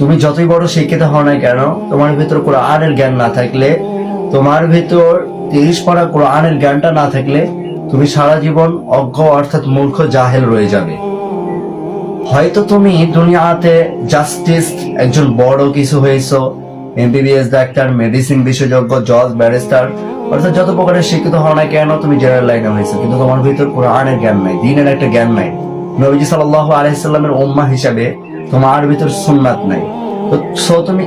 তুমি যতই বড় শিক্ষিত হও না কেন, তোমার ভিতর কোরআনের জ্ঞান না থাকলে, তোমার ভিতর 30 পারা কোরআনের জ্ঞানটা না থাকলে, তুমি সারা জীবন অজ্ঞ অর্থাৎ মূর্খ জাহেল রয়ে যাবে। হয়তো তুমি দুনিয়াতে জাস্টিস একজন বড় কিছু হয়েছো, এমবিবিএস ডাক্তার, মেডিসিন বিশেষজ্ঞ, জজ, ব্যারিস্টার, অর্থাৎ যত প্রকারের শিক্ষিত হও না কেন তুমি জেনারেল লাইনে হয়েছো, কিন্তু তোমার ভিতর কোরআনের জ্ঞান নাই, দ্বীনের একটা জ্ঞান নাই। নবীজি সাল্লাল্লাহু আলাইহি সাল্লামের উম্মাহ হিসাবে তোমার ভিতর সুন্নাত নাই। তো তুমি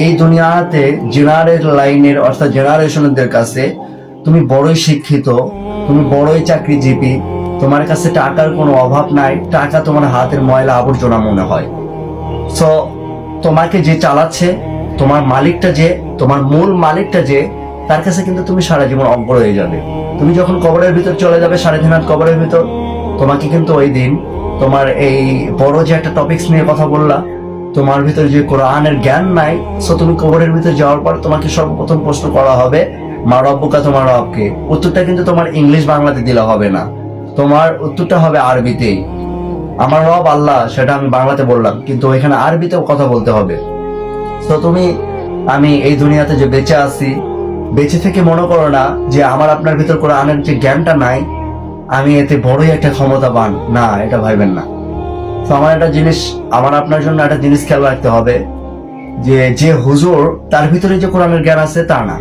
এই দুনিয়াতে জেনারেল লাইনের অর্থাৎ জেনারেশনদের কাছে তুমি বড়ই শিক্ষিত, তুমি বড়ই চাকরিজীবী, তোমার কাছে টাকার কোনো অভাব নাই, টাকা তোমার হাতের ময়লা আবর্জনা মনে হয়। সো তোমাকে যে চালাচ্ছে, তোমার মালিকটা যে, তোমার মূল মালিকটা যে, তার কাছে কিন্তু তুমি সারা জীবন অজ্ঞ হয়ে যাবে। তুমি যখন কবরের ভিতর চলে যাবে, 3.5 হাত কবরের ভিতর, তোমাকে কিন্তু ওই দিন তোমার এই বড় যে একটা টপিকস নিয়ে কথা বললা, তোমার ভিতর যে কোরআনের জ্ঞান নাই, সো তুমি কবরের ভিতর যাওয়ার পর তোমাকে সর্বপ্রথম প্রশ্ন করা হবে, মা রব্বুকা, তোমার রবকে। উত্তরটা কিন্তু তোমার ইংলিশ বাংলাতে দিলে হবে না, তোমার উত্তরটা হবে আরবিতেই। আমার রব আল্লাহ, সেটা আমি বাংলাতে বললাম, কিন্তু ওইখানে আরবিতেও কথা বলতে হবে। তো আমি এই দুনিয়াতে যে বেঁচে আছি, বেঁচে থেকে মনে করো না যে আমার আপনার ভিতর কোরআনের যে জ্ঞানটা নাই, আমি এতে বড়ই একটা ক্ষমতাবান, না, এটা ভাইবেন না। তো আমার আপনার জন্য একটা জিনিস খেয়াল রাখতে হবে, যে হুজুর তার ভিতরে যে কোরআনের জ্ঞান আছে তা না।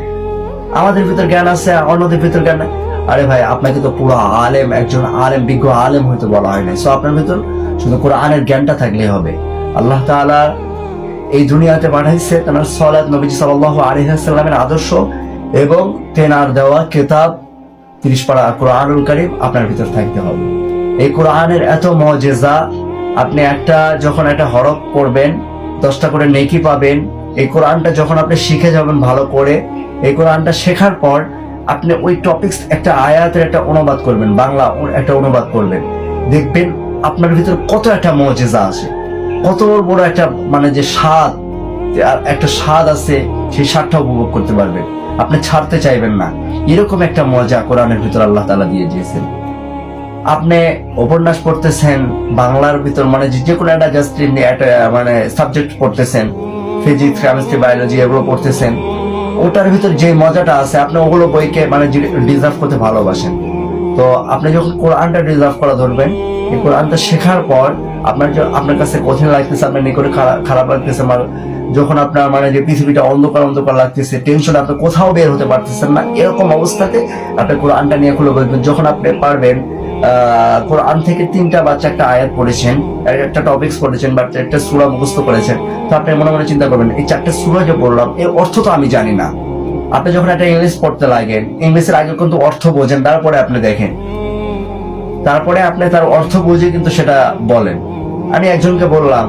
আমাদের ভিতর জ্ঞান আছে, অন্যদের ভিতর জ্ঞান নাই। আরে ভাই, আপনাকে তো পুরো আলেম, একজন আলেম, বিজ্ঞ আলেম হইতে বলা হয় নাই। সো আপনার ভিতর শুধু কোরআনের জ্ঞানটা থাকলেই হবে। আল্লাহ তাআলা এই দুনিয়াতে পাঠাইছে তার সালাত, নবীজি সাল্লাল্লাহু আলাইহি ওয়াসাল্লামের আদর্শ এবং তেনার দেওয়া কিতাব 30 পারা কোরআনুল কারীম আপনার ভিতর থাকতে হবে। এই কোরআনের এত মুজিজা, আপনি যখন একটা হরফ পড়বেন 10টা করে নেকি পাবেন। এই কোরআনটা যখন আপনি শিখে যাবেন ভালো করে, এই কোরআনটা শেখার পর আপনি ওই টপিকস একটা আয়াতের একটা অনুবাদ করবেন, বাংলা একটা অনুবাদ করবেন, দেখবেন আপনার ভিতর কত একটা মুজিজা আছে, কত বড় একটা যে একটা স্বাদ আছে, সেই স্বাদটা উপভোগ করতে পারবেন, আপনি ছাড়তে চাইবেন না। এরকম একটা মজা কোরআনের ভিতর আল্লাহ তাআলা দিয়ে দিয়েছেন। আপনি উপন্যাস পড়তেছেন বাংলার ভিতর, যে কোনো একটা জাস্ট একটা সাবজেক্ট পড়তেছেন, ফিজিক্স, কেমিস্ট্রি, বায়োলজি, এগুলো পড়তেছেন, ওটার ভিতর যে মজাটা আছে, আপনি ওগুলো বইকে ডিজার্ভ করতে ভালোবাসেন। তো আপনি যখন কোরআনটা ডিজার্ভ করা ধরবেন, এই কোরআনটা শেখার পর আপনার কাছে কঠিন লাগতেছে, আপনার নিকটে খারাপ লাগতেছে, যখন আপনার যে পৃথিবীটা অন্ধকার অন্ধকার লাগতেছে, টেনশন, আপনি কোথাও বের হতে পারতেছেন না, এরকম অবস্থাতে আপনি কোরআনটা নিয়ে খুলে বলবেন। যখন আপনি পারবেন, কোরআন থেকে 3টা বা 4টা আয়াত পড়েছেন, একটা টপিকস পড়েছেন, বা একটা সূরা মুখস্থ করেছেন, তো আপনি মনে মনে চিন্তা করবেন, এই 4টা সূরা যে পড়লাম, এর অর্থ তো আমি জানি না। আপনি যখন একটা ইংলিশ পড়তে লাগেন, ইংলিশের আগে কিন্তু অর্থ বোঝেন, তারপরে আপনি দেখেন, তারপরে আপনি তার অর্থ বুঝে কিন্তু সেটা বলেন। আমি একজনকে বললাম,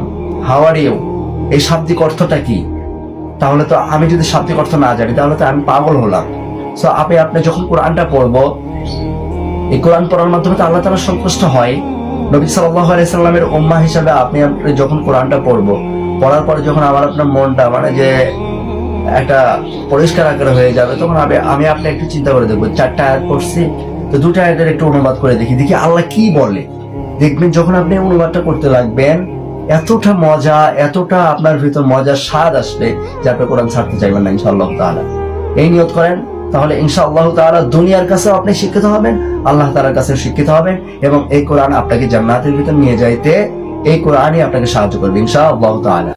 হাউ আর ইউ, এই শাব্দিক অর্থটা কি? তাহলে তো আমি যদি শাব্দিক অর্থ না জানি, তাহলে তো আমি পাগল হলাম। সো আপনি যখন কোরআনটা পড়বো, এই কোরআন পড়ার মাধ্যমে তো আল্লাহ তাআলা সন্তুষ্ট হয়। নবী সাল্লাল্লাহু আলাইহি সাল্লামের উম্মাহ হিসাবে আপনি যখন কোরআনটা পড়ার পরে যখন আমার আপনার মনটা যে একটা পরিষ্কার আকারে হয়ে যাবে, তখন আমি আপনি একটু চিন্তা করে দেখবো, 4টা আয়াত পড়ছি, তো 2টা আয়াতের একটু অনুবাদ করে দেখি আল্লাহ কি বলে। দেখবেন যখন আপনি অনুবাদটা করতে লাগবেন, এতটা মজা, এতটা আপনার ভিতর মজার স্বাদ আসবে যে আপনি কোরআন ছাড়তে চাইবেন না ইনশাআল্লাহ তাআলা। এই নিয়ত করেন, তাহলে ইনশাআল্লাহ তাআলা দুনিয়ার কাছেও আপনি শিক্ষিত হবেন, আল্লাহ তাআলার কাছেও শিক্ষিত হবেন, এবং এই কোরআন আপনাকে জান্নাতের ভিতর নিয়ে যাইতে এই কোরআনই আপনাকে সাহায্য করবে ইনশাআল্লাহ তাআলা।